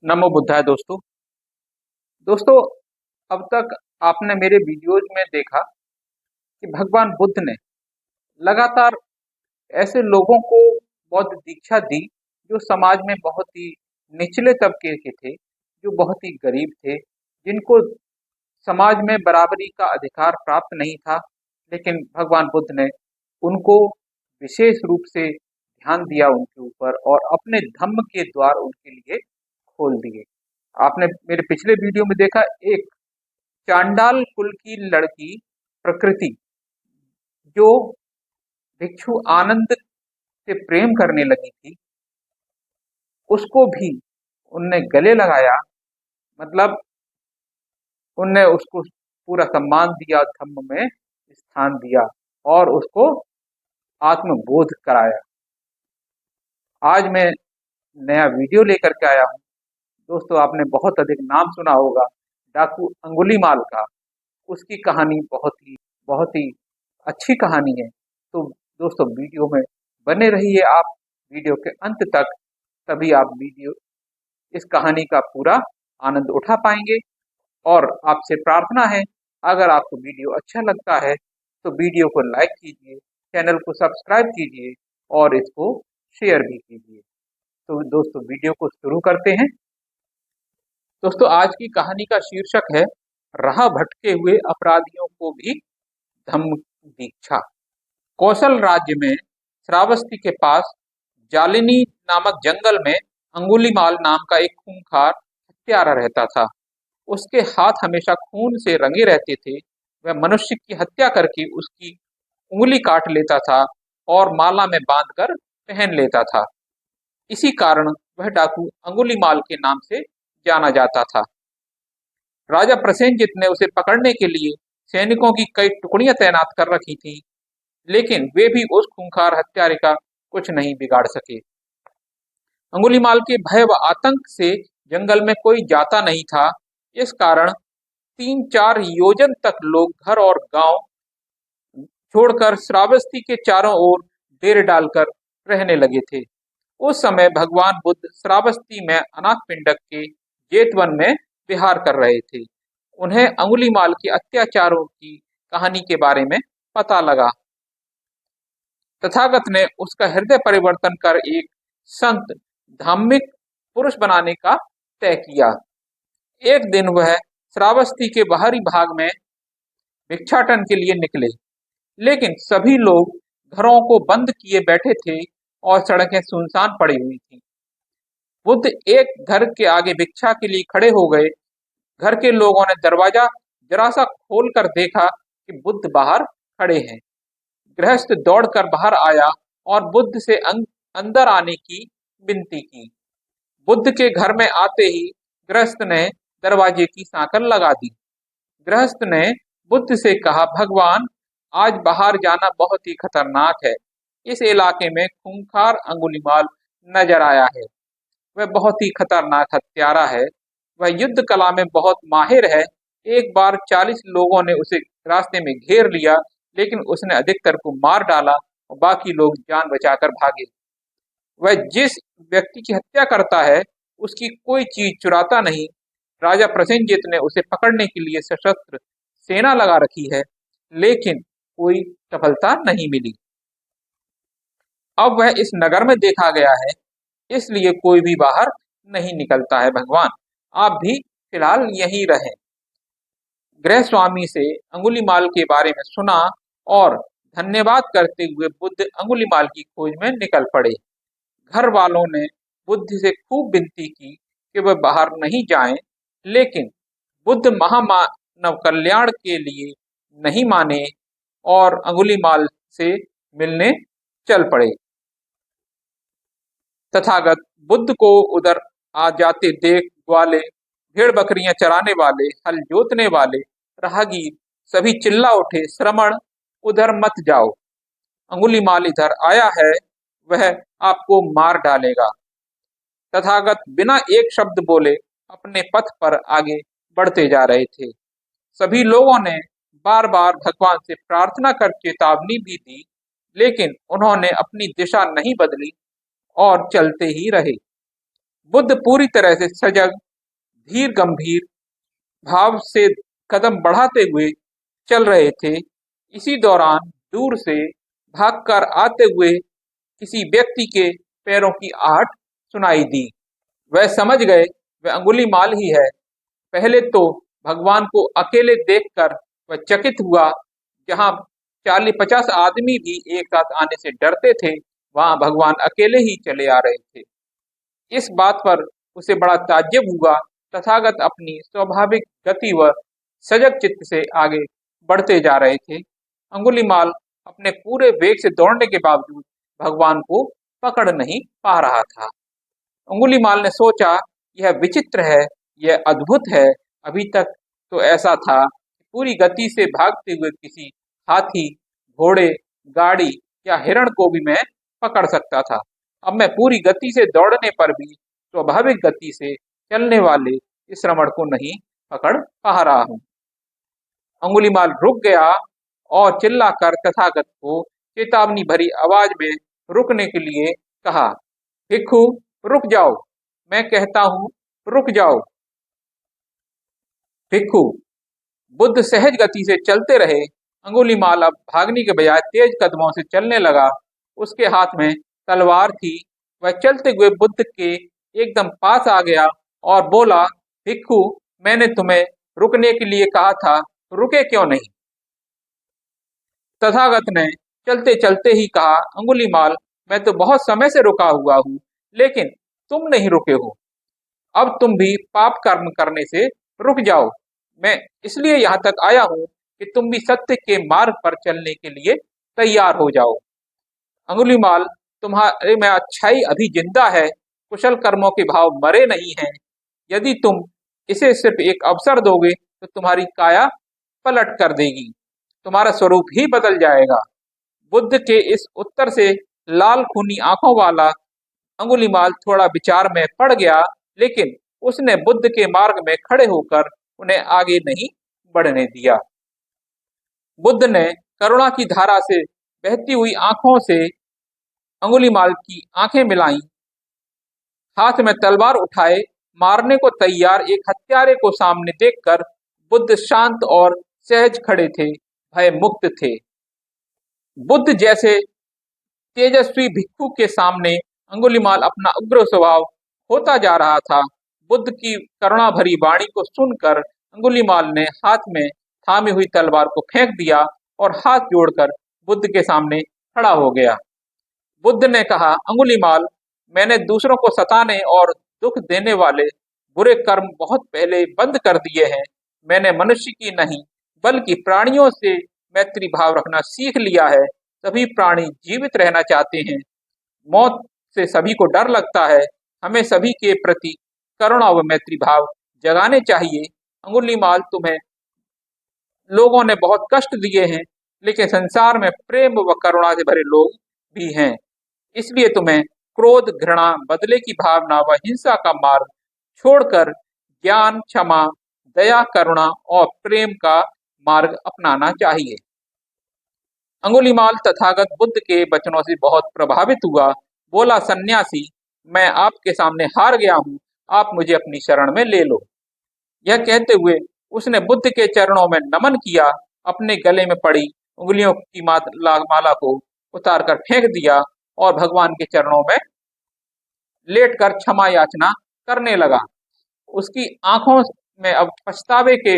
नमो बुद्धाय दोस्तों। दोस्तों, अब तक आपने मेरे वीडियोज में देखा कि भगवान बुद्ध ने लगातार ऐसे लोगों को बौद्ध दीक्षा दी जो समाज में बहुत ही निचले तबके के थे, जो बहुत ही गरीब थे, जिनको समाज में बराबरी का अधिकार प्राप्त नहीं था। लेकिन भगवान बुद्ध ने उनको विशेष रूप से ध्यान दिया उनके ऊपर और अपने धम्म के द्वार उनके लिए खोल दिए। आपने मेरे पिछले वीडियो में देखा, एक चांडाल कुल की लड़की प्रकृति, जो भिक्षु आनंद से प्रेम करने लगी थी, उसको भी उनने गले लगाया। मतलब उनने उसको पूरा सम्मान दिया, धम्म में स्थान दिया और उसको आत्मबोध कराया। आज मैं नया वीडियो लेकर के आया हूँ। दोस्तों, आपने बहुत अधिक नाम सुना होगा डाकू अंगुलीमाल का। उसकी कहानी बहुत ही अच्छी कहानी है। तो दोस्तों, वीडियो में बने रहिए आप वीडियो के अंत तक, तभी आप वीडियो इस कहानी का पूरा आनंद उठा पाएंगे। और आपसे प्रार्थना है, अगर आपको वीडियो अच्छा लगता है तो वीडियो को लाइक कीजिए, चैनल को सब्सक्राइब कीजिए और इसको शेयर भी कीजिए। तो दोस्तों, वीडियो को शुरू करते हैं। दोस्तों, आज की कहानी का शीर्षक है राह भटके हुए अपराधियों को भी धम्म दीक्षा। कौशल राज्य में श्रावस्ती के पास जालिनी नामक जंगल में अंगुलीमाल नाम का एक खूंखार हत्यारा रहता था। उसके हाथ हमेशा खून से रंगे रहते थे। वह मनुष्य की हत्या करके उसकी उंगली काट लेता था और माला में बांधकर पहन लेता था। इसी कारण वह डाकू अंगुलीमाल के नाम से जाना जाता था। राजा प्रसेनजित ने उसे पकड़ने के लिए सैनिकों की कई टुकड़ियां तैनात कर रखी थी, लेकिन वे भी उस खूंखार हत्यारे का कुछ नहीं बिगाड़ सके। अंगुलीमाल के भय व आतंक से जंगल में कोई जाता नहीं था। इस कारण 3-4 योजन तक लोग घर और गांव छोड़कर श्रावस्ती के चारों ओर डेरे डालकर रहने लगे थे। उस समय भगवान बुद्ध श्रावस्ती में अनाथपिंडक के जेतवन में विहार कर रहे थे। उन्हें अंगुलीमाल के अत्याचारों की कहानी के बारे में पता लगा। तथागत ने उसका हृदय परिवर्तन कर एक संत धार्मिक पुरुष बनाने का तय किया। एक दिन वह श्रावस्ती के बाहरी भाग में भिक्षाटन के लिए निकले, लेकिन सभी लोग घरों को बंद किए बैठे थे और सड़कें सुनसान पड़ी हुई थी। बुद्ध एक घर के आगे भिक्षा के लिए खड़े हो गए। घर के लोगों ने दरवाजा जरा सा खोलकर देखा कि बुद्ध बाहर खड़े हैं। गृहस्थ दौड़कर बाहर आया और बुद्ध से अंदर आने की विनती की। बुद्ध के घर में आते ही गृहस्थ ने दरवाजे की सांकल लगा दी। गृहस्थ ने बुद्ध से कहा, भगवान, आज बाहर जाना बहुत ही खतरनाक है। इस इलाके में खूंखार अंगुलीमाल नजर आया है। वह बहुत ही खतरनाक हत्यारा है। वह युद्ध कला में बहुत माहिर है। एक बार 40 लोगों ने उसे रास्ते में घेर लिया, लेकिन उसने अधिकतर को मार डाला और बाकी लोग जान बचाकर भागे। वह जिस व्यक्ति की हत्या करता है उसकी कोई चीज चुराता नहीं। राजा प्रसेनजित ने उसे पकड़ने के लिए सशस्त्र सेना लगा रखी है, लेकिन कोई सफलता नहीं मिली। अब वह इस नगर में देखा गया है, इसलिए कोई भी बाहर नहीं निकलता है। भगवान, आप भी फिलहाल यहीं रहें। गृह स्वामी से अंगुलीमाल के बारे में सुना और धन्यवाद करते हुए बुद्ध अंगुलीमाल की खोज में निकल पड़े। घर वालों ने बुद्ध से खूब विनती की कि वह बाहर नहीं जाएं, लेकिन बुद्ध महामानव कल्याण के लिए नहीं माने और अंगुलीमाल से मिलने चल पड़े। तथागत बुद्ध को उधर आ जाते देख ग्वाले, भेड़ बकरियां चराने वाले, हल जोतने वाले, राहगीर सभी चिल्ला उठे, श्रमण, उधर मत जाओ। अंगुलीमाल इधर आया है, वह आपको मार डालेगा। तथागत बिना एक शब्द बोले अपने पथ पर आगे बढ़ते जा रहे थे। सभी लोगों ने बार बार भगवान से प्रार्थना कर चेतावनी भी दी, लेकिन उन्होंने अपनी दिशा नहीं बदली और चलते ही रहे। बुद्ध पूरी तरह से सजग, धीर गंभीर भाव से कदम बढ़ाते हुए चल रहे थे। इसी दौरान दूर से भागकर आते हुए किसी व्यक्ति के पैरों की आहट सुनाई दी। वह समझ गए वह अंगुलीमाल ही है। पहले तो भगवान को अकेले देखकर वह चकित हुआ। जहां 40-50 आदमी भी एक साथ आने से डरते थे, वहां भगवान अकेले ही चले आ रहे थे। इस बात पर उसे बड़ा ताज्जुब हुआ। तथागत अपनी स्वाभाविक गति व सजग चित्त से आगे बढ़ते जा रहे थे। अंगुलीमाल अपने पूरे वेग से दौड़ने के बावजूद भगवान को पकड़ नहीं पा रहा था। अंगुलीमाल ने सोचा, यह विचित्र है, यह अद्भुत है। अभी तक तो ऐसा था कि पूरी गति से भागते हुए किसी हाथी, घोड़े, गाड़ी या हिरण को भी मैं पकड़ सकता था। अब मैं पूरी गति से दौड़ने पर भी स्वाभाविक गति से चलने वाले इस श्रवण को नहीं पकड़ पा रहा हूँ। अंगुलीमाल रुक गया और चिल्लाकर तथागत को चेतावनी भरी आवाज में रुकने के लिए कहा, भिक्षु रुक जाओ, मैं कहता हूँ रुक जाओ। भिक्षु। बुद्ध सहज गति से चलते रहे। अंगुलीमाल अब भागने के बजाय तेज कदमों से चलने लगा। उसके हाथ में तलवार थी। वह चलते हुए बुद्ध के एकदम पास आ गया और बोला, भिक्षु, मैंने तुम्हें रुकने के लिए कहा था, रुके क्यों नहीं? तथागत ने चलते चलते ही कहा, अंगुलीमाल, मैं तो बहुत समय से रुका हुआ हूँ, लेकिन तुम नहीं रुके हो। अब तुम भी पाप कर्म करने से रुक जाओ। मैं इसलिए यहाँ तक आया हूँ कि तुम भी सत्य के मार्ग पर चलने के लिए तैयार हो जाओ। अंगुलीमाल, तुम्हारे में अच्छाई अभी जिंदा है, कुशल कर्मों के भाव मरे नहीं हैं। यदि तुम इसे सिर्फ एक अवसर दोगे तो तुम्हारी काया पलट कर देगी, तुम्हारा स्वरूप ही बदल जाएगा। बुद्ध के इस उत्तर से लाल खूनी आंखों वाला अंगुलीमाल थोड़ा विचार में पड़ गया, लेकिन उसने बुद्ध के मार्ग में खड़े होकर उन्हें आगे नहीं बढ़ने दिया। बुद्ध ने करुणा की धारा से बहती हुई आंखों से अंगुलीमाल की आंखें मिलाई। हाथ में तलवार उठाए मारने को तैयार एक हत्यारे को सामने देखकर बुद्ध शांत और सहज खड़े थे, भय मुक्त थे। बुद्ध जैसे तेजस्वी भिक्षु के सामने अंगुलीमाल अपना उग्र स्वभाव होता जा रहा था। बुद्ध की करुणा भरी वाणी को सुनकर अंगुलीमाल ने हाथ में थामी हुई तलवार को फेंक दिया और हाथ जोड़कर बुद्ध के सामने खड़ा हो गया। बुद्ध ने कहा, अंगुलीमाल, मैंने दूसरों को सताने और दुख देने वाले बुरे कर्म बहुत पहले बंद कर दिए हैं। मैंने मनुष्य की नहीं बल्कि प्राणियों से मैत्री भाव रखना सीख लिया है। सभी प्राणी जीवित रहना चाहते हैं। मौत से सभी को डर लगता है। हमें सभी के प्रति करुणा व मैत्री भाव जगाने चाहिए। अंगुलीमाल, तुम्हें लोगों ने बहुत कष्ट दिए हैं, लेकिन संसार में प्रेम व करुणा से भरे लोग भी हैं। इसलिए तुम्हें क्रोध, घृणा, बदले की भावना व हिंसा का मार्ग छोड़कर ज्ञान, क्षमा, दया, करुणा और प्रेम का मार्ग अपनाना चाहिए। अंगुलीमाल तथागत बुद्ध के वचनों से बहुत प्रभावित हुआ। बोला, सन्यासी, मैं आपके सामने हार गया हूँ, आप मुझे अपनी शरण में ले लो। यह कहते हुए उसने बुद्ध के चरणों में नमन किया। अपने गले में पड़ी उंगलियों की माला को उतारकर फेंक दिया और भगवान के चरणों में लेटकर क्षमा याचना करने लगा। उसकी आंखों में अब पछतावे के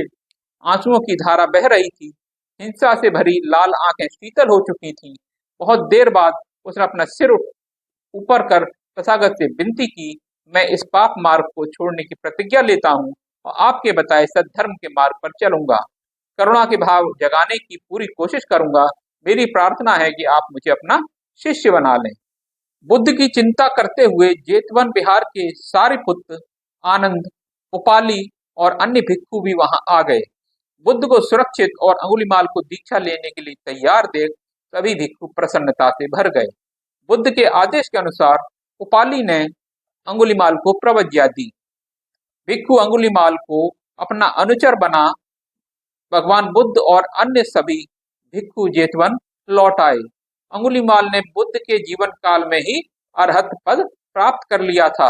आंसुओं की धारा बह रही थी। हिंसा से भरी लाल आंखें शीतल हो चुकी थीं। बहुत देर बाद उसने अपना सिर ऊपर कर तथागत से विनती की, मैं इस पाप मार्ग को छोड़ने की प्रतिज्ञा लेता हूँ और आपके बताए सद्धर्म के मार्ग पर चलूंगा। करुणा के भाव जगाने की पूरी कोशिश करूंगा। मेरी प्रार्थना है कि आप मुझे अपना शिष्य बना लें। बुद्ध की चिंता करते हुए जेतवन बिहार के सारिपुत्र, आनंद, उपाली और अन्य भिक्षु भी वहां आ गए। बुद्ध को सुरक्षित और अंगुलीमाल को दीक्षा लेने के लिए तैयार देख सभी भिक्षु प्रसन्नता से भर गए। बुद्ध के आदेश के अनुसार उपाली ने अंगुलीमाल को प्रवज्ञा दी। भिक्षु अंगुलीमाल को अपना अनुचर बना। भगवान बुद्ध और अन्य सभी भिक्षु जेतवन लौट आए। अंगुलीमाल ने बुद्ध के जीवन काल में ही अरहत पद प्राप्त कर लिया था।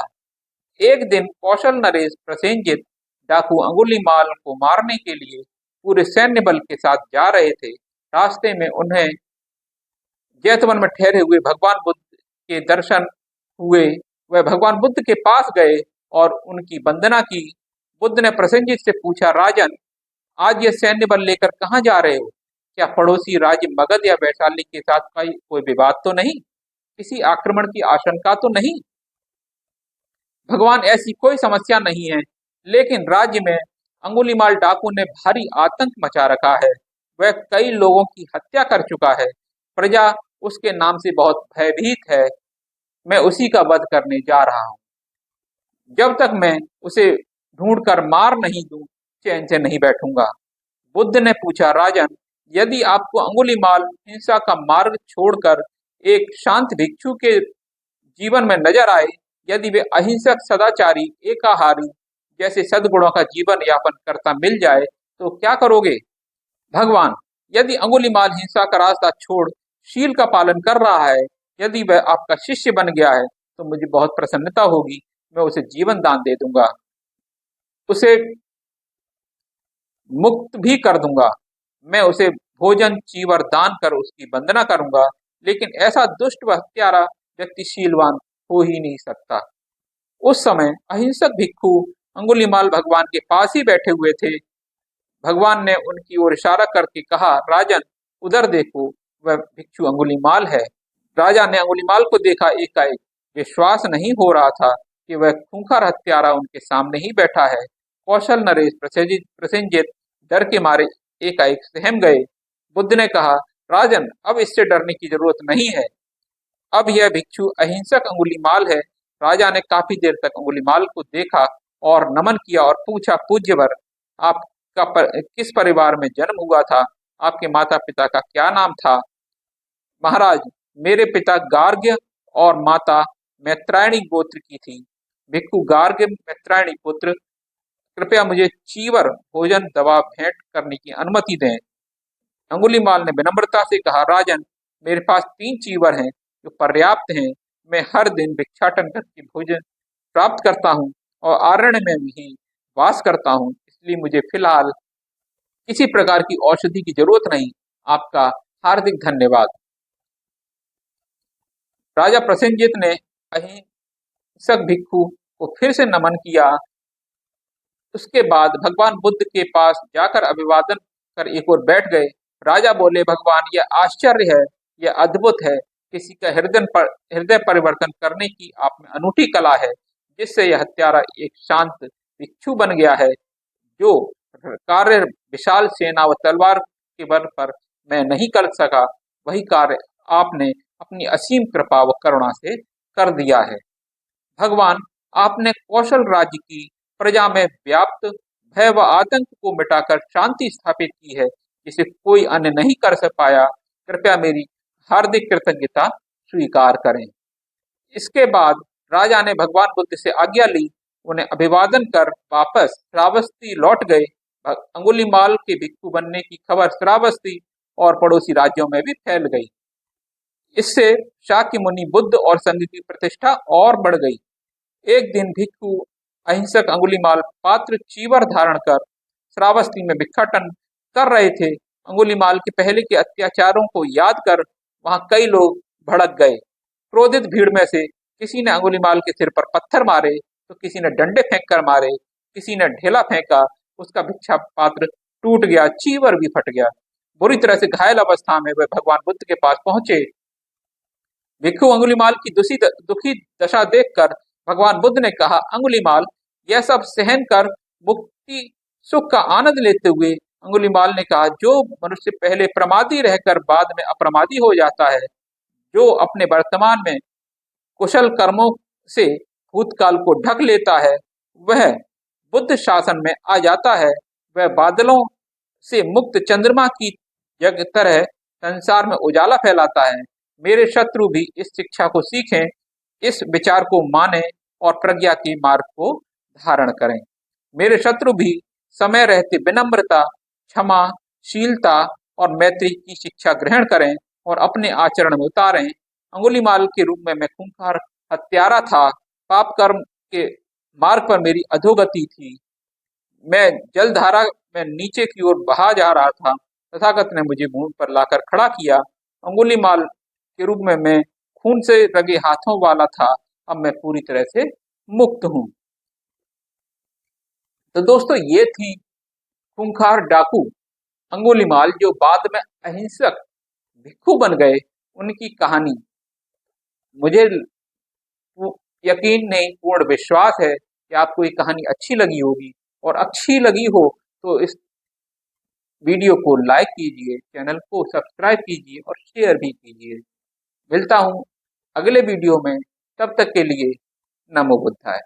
एक दिन कौशल नरेश प्रसेनजित डाकू अंगुलीमाल को मारने के लिए पूरे सैन्य बल के साथ जा रहे थे। रास्ते में उन्हें जैतवन में ठहरे हुए भगवान बुद्ध के दर्शन हुए। वह भगवान बुद्ध के पास गए और उनकी वंदना की। बुद्ध ने प्रसेनजित से पूछा, राजन, आज ये सैन्य बल लेकर कहाँ जा रहे हो? क्या पड़ोसी राज्य मगध या वैशाली के साथ कोई विवाद तो नहीं? किसी आक्रमण की आशंका तो नहीं? भगवान, ऐसी कोई समस्या नहीं है, लेकिन राज्य में अंगुलीमाल डाकू ने भारी आतंक मचा रखा है। वह कई लोगों की हत्या कर चुका है। प्रजा उसके नाम से बहुत भयभीत है। मैं उसी का वध करने जा रहा हूँ। जब तक मैं उसे ढूंढकर मार नहीं दूं, चैन से नहीं बैठूंगा। बुद्ध ने पूछा, राजन, यदि आपको अंगुलीमाल हिंसा का मार्ग छोड़कर एक शांत भिक्षु के जीवन में नजर आए, यदि वे अहिंसक, सदाचारी, एकाहारी जैसे सद्गुणों का जीवन यापन करता मिल जाए तो क्या करोगे? भगवान, यदि अंगुलीमाल हिंसा का रास्ता छोड़ शील का पालन कर रहा है, यदि वह आपका शिष्य बन गया है, तो मुझे बहुत प्रसन्नता होगी। मैं उसे जीवन दान दे दूंगा, उसे मुक्त भी कर दूंगा। मैं उसे भोजन चीवर दान कर उसकी वंदना करूंगा। लेकिन ऐसा दुष्ट व हत्यारा व्यक्ति शीलवान हो ही नहीं सकता। उस समय अहिंसक भिक्षु अंगुलीमाल भगवान के पास ही बैठे हुए थे। भगवान ने उनकी ओर इशारा करके कहा, राजन, उधर देखो, वह भिक्षु अंगुलीमाल है। राजा ने अंगुलीमाल को देखा। एकाएक विश्वास नहीं हो रहा था कि वह खूंखार हत्यारा उनके सामने ही बैठा है। कौशल नरेश प्रसेनजित डर के मारे एकाएक सहम गए। बुद्ध ने कहा, राजन, अब इससे डरने की जरूरत नहीं है। अब यह भिक्षु अहिंसक अंगुलीमाल है। राजा ने काफी देर तक अंगुलीमाल को देखा और नमन किया और पूछा, पूज्यवर, किस परिवार में जन्म हुआ था? आपके माता पिता का क्या नाम था? महाराज, मेरे पिता गार्ग्य और माता मैत्रायणी गोत्र की थी। भिक्षु, गार्ग्य मैत्रायणी पुत्र, कृपया मुझे चीवर, भोजन, दवा भेंट करने की अनुमति दें। अंगुलीमाल ने विनम्रता से कहा, राजन, मेरे पास 3 चीवर हैं जो पर्याप्त हैं। मैं हर दिन भिक्षाटन करके भोजन प्राप्त करता हूँ और आरण्य में भी वास करता हूँ, इसलिए मुझे फिलहाल किसी प्रकार की औषधि की जरूरत नहीं। आपका हार्दिक धन्यवाद। राजा प्रसेनजित ने अहिंसक भिक्षु को फिर से नमन किया। उसके बाद भगवान बुद्ध के पास जाकर अभिवादन कर एक ओर बैठ गए। राजा बोले, भगवान, यह आश्चर्य है, यह अद्भुत है। किसी का हृदय परिवर्तन करने की आप में अनूठी कला है, जिससे यह हत्यारा एक शांत भिक्षु बन गया है। जो कार्य विशाल सेना व तलवार के बल पर मैं नहीं कर सका, वही कार्य आपने अपनी असीम कृपा व करुणा से कर दिया है। भगवान, आपने कौशल राज्य की प्रजा में व्याप्त भय व आतंक को मिटाकर शांति स्थापित की है, जिसे कोई अन्य नहीं कर पाया। कृपया मेरी हार्दिक कृतज्ञता स्वीकार करें। इसके बाद राजा ने भगवान बुद्ध से आज्ञा ली। उन्हें अभिवादन कर वापस श्रावस्ती लौट गए। अंगुलीमाल के भिक्षु बनने की खबर श्रावस्ती और पड़ोसी राज्यों में भी फैल गई। इससे शाक्य मुनि, बुद्ध और संघ की प्रतिष्ठा और बढ़ गई। एक दिन भिक्षु अहिंसक अंगुलीमाल पात्र चीवर धारण कर श्रावस्ती में भिक्षाटन कर रहे थे। अंगुलीमाल के पहले के अत्याचारों को याद कर वहां कई लोग भड़क गए। क्रोधित भीड़ में से किसी ने अंगुलीमाल के सिर पर पत्थर मारे, तो किसी ने डंडे फेंक कर मारे, किसी ने ढेला फेंका। उसका भिक्षा पात्र टूट गया, चीवर भी फट गया। बुरी तरह से घायल अवस्था में वह भगवान बुद्ध के पास पहुंचे। भिक्षु अंगुलीमाल की दुखी दशा देखकर भगवान बुद्ध ने कहा, अंगुलीमाल, यह सब सहन कर मुक्ति सुख का आनंद लेते हुए अंगुलीमाल ने कहा, जो मनुष्य पहले प्रमादी रहकर बाद में अप्रमादी हो जाता है, जो अपने वर्तमान में कुशल कर्मों से भूतकाल को ढक लेता है, वह बुद्ध शासन में आ जाता है। वह बादलों से मुक्त चंद्रमा की तरह संसार में उजाला फैलाता है। मेरे शत्रु भी इस शिक्षा को सीखें, इस विचार को माने और प्रज्ञा के मार्ग को धारण करें। मेरे शत्रु भी समय रहते विनम्रता, क्षमा, शीलता और मैत्री की शिक्षा ग्रहण करें और अपने आचरण में उतारें। अंगुलीमाल के रूप में मैं खूंखार हत्यारा था। पाप कर्म के मार्ग पर मेरी अधोगति थी। मैं जलधारा में नीचे की ओर बहा जा रहा था। तथागत ने मुझे भूमि पर लाकर खड़ा किया। अंगुलीमाल के रूप में मैं खून से रंगे हाथों वाला था। अब मैं पूरी तरह से मुक्त हूँ। तो दोस्तों, ये थी खूंखार डाकू अंगुलीमाल, जो बाद में अहिंसक भिक्षु बन गए, उनकी कहानी। मुझे यकीन नहीं, पूर्ण विश्वास है कि आपको ये कहानी अच्छी लगी होगी, और अच्छी लगी हो तो इस वीडियो को लाइक कीजिए, चैनल को सब्सक्राइब कीजिए और शेयर भी कीजिए। मिलता हूँ अगले वीडियो में, तब तक के लिए नमो बुद्धाय।